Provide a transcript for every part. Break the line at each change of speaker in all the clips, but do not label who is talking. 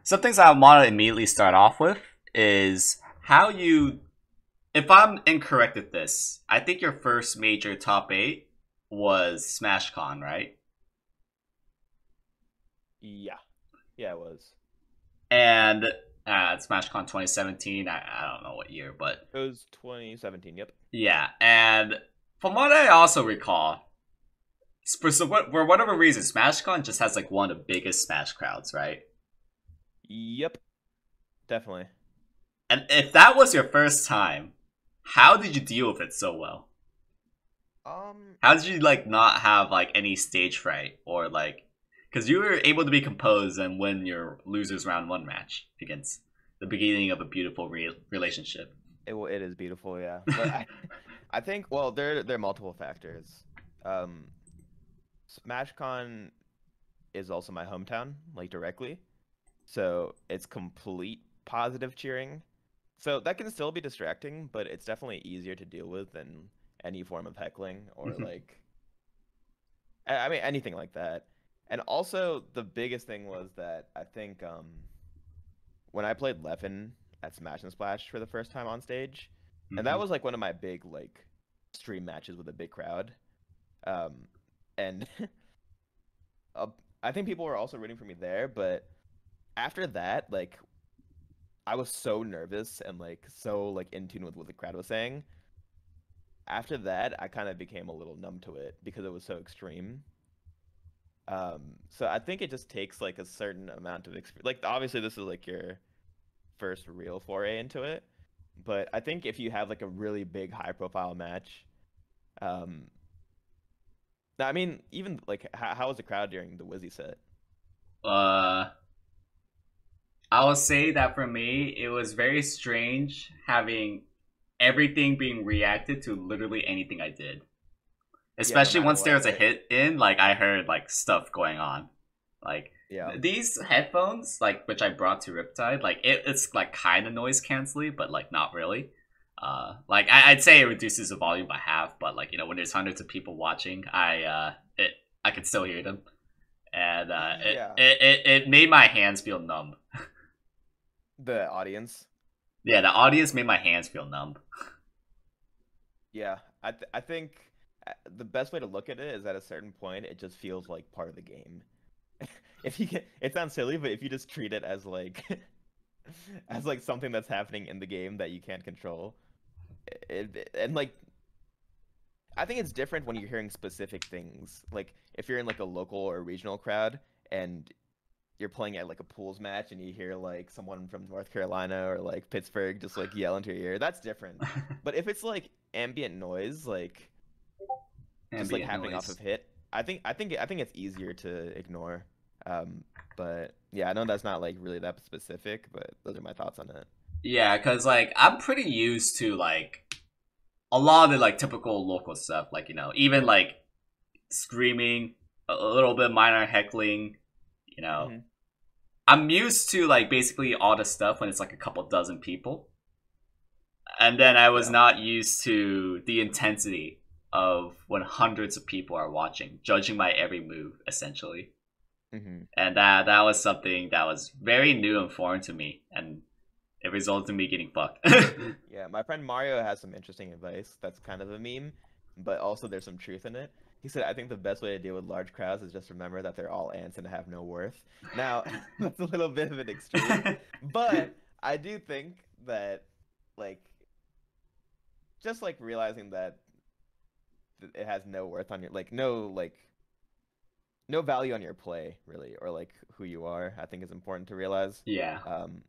some things I want to immediately start off with is how you. If I'm incorrect at this, I think your first major top eight was SmashCon, right?
Yeah, yeah, it was.
And SmashCon 2017. I don't know what year, but
It was 2017. Yep.
yeah. And from what I also recall, for whatever reason, SmashCon just has like one of the biggest Smash crowds, right?
Yep. Definitely.
And if that was your first time, how did you deal with it so well?
Um.
How did you like not have like any stage fright or like because you were able to be composed and win your losers round one match against the beginning of a beautiful relationship.
It is beautiful, yeah. But I think well there are multiple factors. Um, SmashCon is also my hometown, like directly, so it's complete positive cheering. So that can still be distracting, but it's definitely easier to deal with than any form of heckling or like I mean anything like that. And also the biggest thing was that I think when I played Leffen at Smash and Splash for the first time on stage, and that was like one of my big like stream matches with a big crowd. Um, and uh, I think people were also rooting for me there, but after that, like I was so nervous and like so like in tune with what the crowd was saying. After that, I kind of became a little numb to it because it was so extreme. So I think it just takes like a certain amount of experience. Like obviously this is like your first real foray into it, but I think if you have like a really big high profile match, um, I mean even like how was the crowd during the Wizzy set?
uh, I will say that for me, it was very strange having everything being reacted to literally anything I did.
Yeah, no
Especially
matter
once there
what,
was a
right?
hit in, like I heard like stuff going on. Like
Yeah.
these headphones, like which I brought to Riptide, like it's like kind of noise canceling, but like not really. Like I'd say it reduces the volume by half, but like when there's hundreds of people watching, I could still hear them, and
Yeah.
it made my hands feel numb.
The audience.
Yeah, the audience made my hands feel numb.
Yeah, I think the best way to look at it is at a certain point it just feels like part of the game. If you can, it sounds silly, but if you just treat it as like as like something that's happening in the game that you can't control, and like I think it's different when you're hearing specific things. Like if you're in like a local or regional crowd and you're playing at like a pools match and you hear like someone from North Carolina or like Pittsburgh just like yell into your ear, that's different. But if it's like ambient noise, like just like
Ambient
happening off of
noise.
hit, I think it's easier to ignore. Um, but yeah, I know that's not like really that specific, but those are my thoughts on it.
Yeah, cause like I'm pretty used to like a lot of the like typical local stuff, like even like screaming, a little bit minor heckling. You know,
Hmm.
I'm used to like basically all the stuff when it's like a couple dozen people, and then I was
Yeah.
not used to the intensity of when hundreds of people are watching, judging my every move essentially,
Hmm.
and that was something that was very new and foreign to me, and it resulted in me getting fucked.
Yeah, my friend Mario has some interesting advice that's kind of a meme, but also there's some truth in it. He said, I think the best way to deal with large crowds is just remember that they're all ants and have no worth. Now, that's a little bit of an extreme, but I do think that, like, just like realizing that it has no worth on your, no value on your play, really, or like who you are, I think is important to realize.
Yeah.
Um,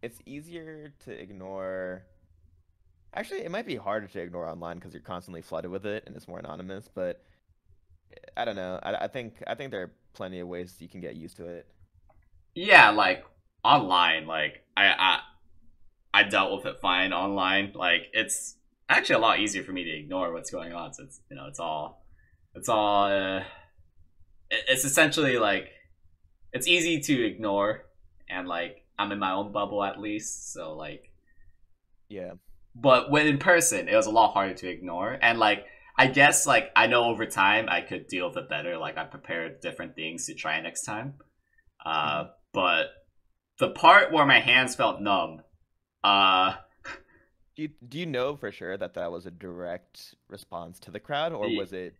it's easier to ignore. Actually, it might be harder to ignore online because you're constantly flooded with it and it's more anonymous. But I don't know. I think there are plenty of ways you can get used to it.
Yeah, like online, like I dealt with it fine online. Like it's actually a lot easier for me to ignore what's going on since it's all it's essentially like it's easy to ignore, and like I'm in my own bubble at least, so like
Yeah.
but when in person it was a lot harder to ignore, and like I guess like I know over time I could deal with it better, like I prepared different things to try next time.
Hmm.
but the part where my hands felt numb, uh,
Do you know for sure that that was a direct response to the crowd, or was it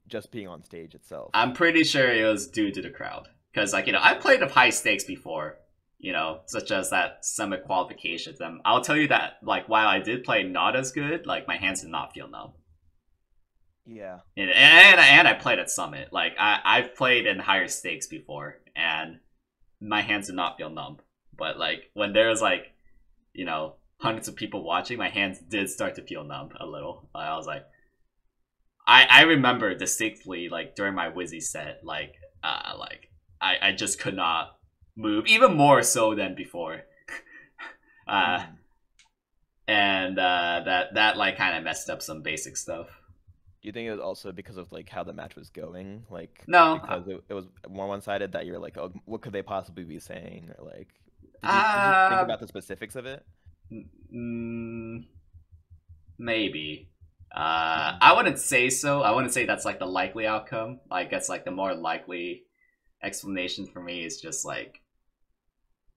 just being on stage itself?
I'm pretty sure it was due to the crowd. Because, like, I played of high stakes before, such as that summit qualification. I'll tell you that, like, while I did play not as good, like, my hands did not feel numb.
Yeah.
And I played at summit. Like, I've played in higher stakes before, and my hands did not feel numb. But, like, when there was, like, hundreds of people watching, my hands did start to feel numb a little. I was like, I remember distinctly, like, during my Wizzy set, I just could not move, even more so than before. And that like kind of messed up some basic stuff.
Do you think it was also because of like how the match was going? Like,
no,
because it was more one-sided that you're like, oh, what could they possibly be saying? Or like, did you think about the specifics of it?
Maybe. I wouldn't say so. I wouldn't say that's like the likely outcome. I guess like the more likely explanation for me is just like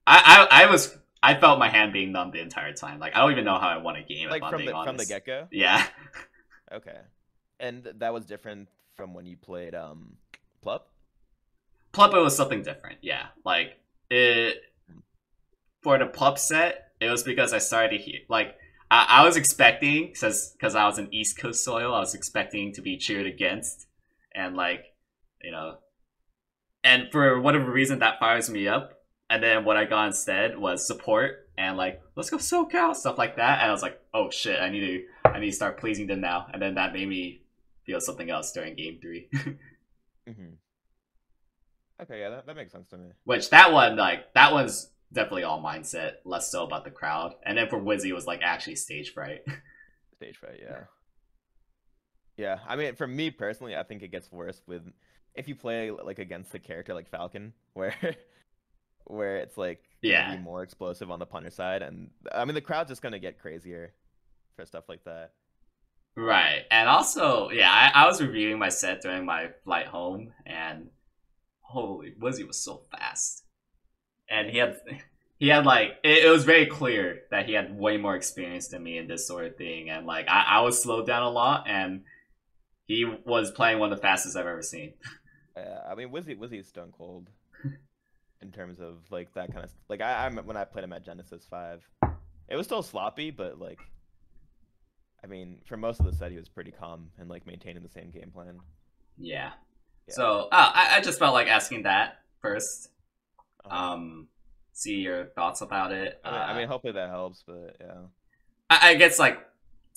I felt my hand being numb the entire time. Like I don't even know how I won a game.
Like
if I'm being honest.
from the get-go.
Yeah.
Okay. And that was different from when you played Plup?
Plup, it was something different, yeah. Like it for the Plup set, it was because I started to hear like I was expecting because I was in East Coast soil, I was expecting to be cheered against, and like and for whatever reason that fires me up. And then what I got instead was support and like let's go SoCal, stuff like that. And I was like, oh shit, I need to start pleasing them now. And then that made me feel something else during game 3.
Okay, yeah, that makes sense to me.
Which that one's definitely all mindset, less so about the crowd. And then for Wizzy it was like actually stage fright.
Stage fright, yeah. Yeah, I mean, for me personally, I think it gets worse if you play like against the character like Falcon, where it's like gonna be more explosive on the punter side, and I mean the crowd's just gonna get crazier for stuff like that.
Right, and also, yeah, I was reviewing my set during my flight home, and holy, Wizzy was so fast, and he had like it was very clear that he had way more experience than me in this sort of thing, and like I was slowed down a lot, and he was playing one of the fastest I've ever seen.
I mean, Wizzy is stone cold in terms of like that kind of like I when I played him at Genesis 5, it was still sloppy, but like I mean, for most of the set he was pretty calm and like maintaining the same game plan.
Yeah. So I just felt like asking that first. See your thoughts about it.
I mean, hopefully that helps, but yeah.
I guess like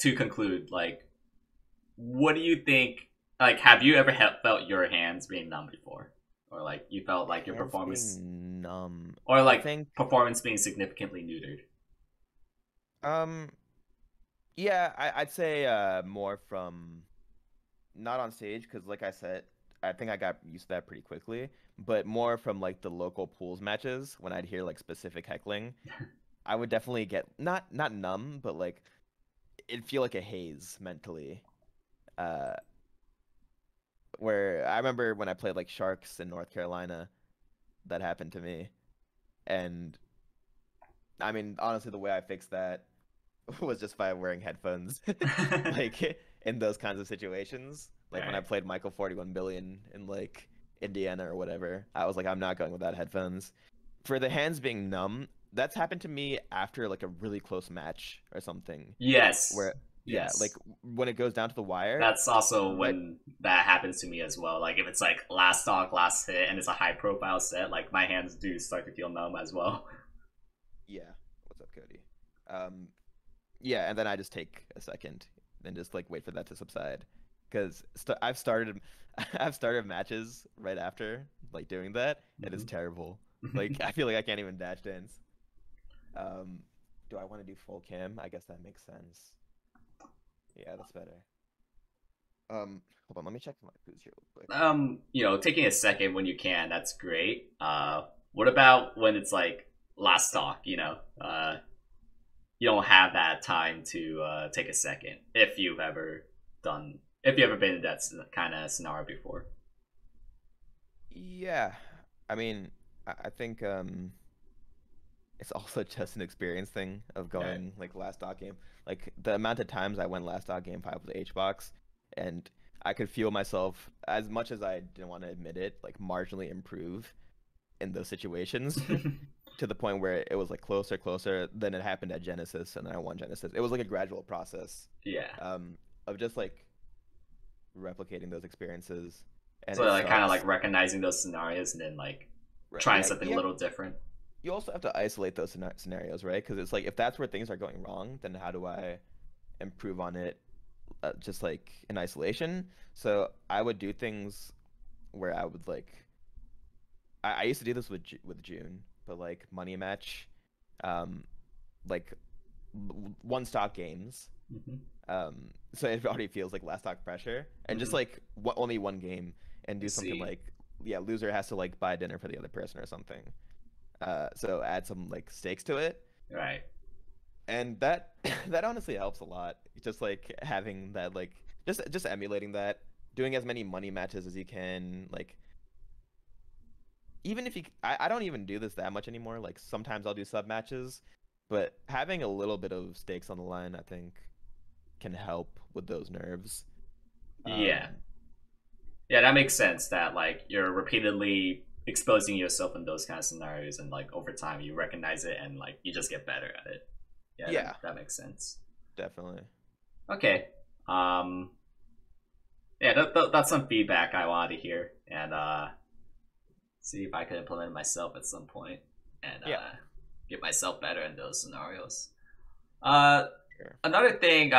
to conclude, like, what do you think? Like, have you ever felt your hands being numb before, or like you felt like your performance
numb,
or like performance being significantly neutered?
Yeah, I'd say more from not on stage because, like I said, I think I got used to that pretty quickly. But more from like the local pools matches when I'd hear like specific heckling, I would definitely get not numb, but like it'd feel like a haze mentally. Where I remember when I played like Sharks in North Carolina, that happened to me, and I mean honestly, the way I fixed that was just by wearing headphones, like in those kinds of situations. Like when I played Michael 41 Billion in like Indiana or whatever, I was like, I'm not going without headphones. For the hands being numb, that's happened to me after like a really close match or something.
Yes.
Where like when it goes down to the wire.
That's also when that happens to me as well. Like if it's like last stock, last hit, and it's a high profile set, like my hands do start to feel numb as well.
Yeah. What's up, Cody? Yeah, and then I just take a second and just like wait for that to subside, because I've started matches right after like doing that, and it's terrible. Like I feel like I can't even dash dance. Do I want to do full cam? I guess that makes sense. Yeah, that's better. Hold on, let me check my foods here real quick.
Taking a second when you can, that's great. What about when it's like last stock? You don't have that time to take a second if you've ever been in that kind of scenario before.
Yeah, I mean, I think it's also just an experience thing of
Right.
going like last dot game. Like the amount of times I went last dot game 5 with HBox, and I could feel myself, as much as I didn't want to admit it, like marginally improve in those situations to the point where it was like closer, closer. Then it happened at Genesis, and then I won Genesis. It was like a gradual process
Yeah.
of just like replicating those experiences, and
So
it
like kind of
sucks.
like recognizing those scenarios and then like
Right?
trying
Yeah,
something a little different.
you also have to isolate those scenarios, right? Because it's like if that's where things are going wrong, then how do I improve on it just like in isolation? So I would do things where I would like I used to do this with with June, but like money match, um, like one stock games.
Hmm.
So it already feels like last stock pressure, and just
Hmm.
like only one game, and
I
do something
see.
like yeah, loser has to like buy dinner for the other person or something. So add some like stakes to it,
Right.
and that that honestly helps a lot. Just like having that like just emulating that, doing as many money matches as you can. Like even if I don't even do this that much anymore. Like sometimes I'll do sub matches, but having a little bit of stakes on the line, I think, can help with those nerves.
Yeah.
Um,
Yeah, that makes sense. That like you're repeatedly exposing yourself in those kind of scenarios, and like over time you recognize it, and like you just get better at it. Yeah,
yeah,
that makes sense.
definitely.
Okay. Um. Yeah, that's some feedback I wanted to hear, and see if I could implement it myself at some point, and
Yeah.
get myself better in those scenarios. Uh,
Sure.
Another thing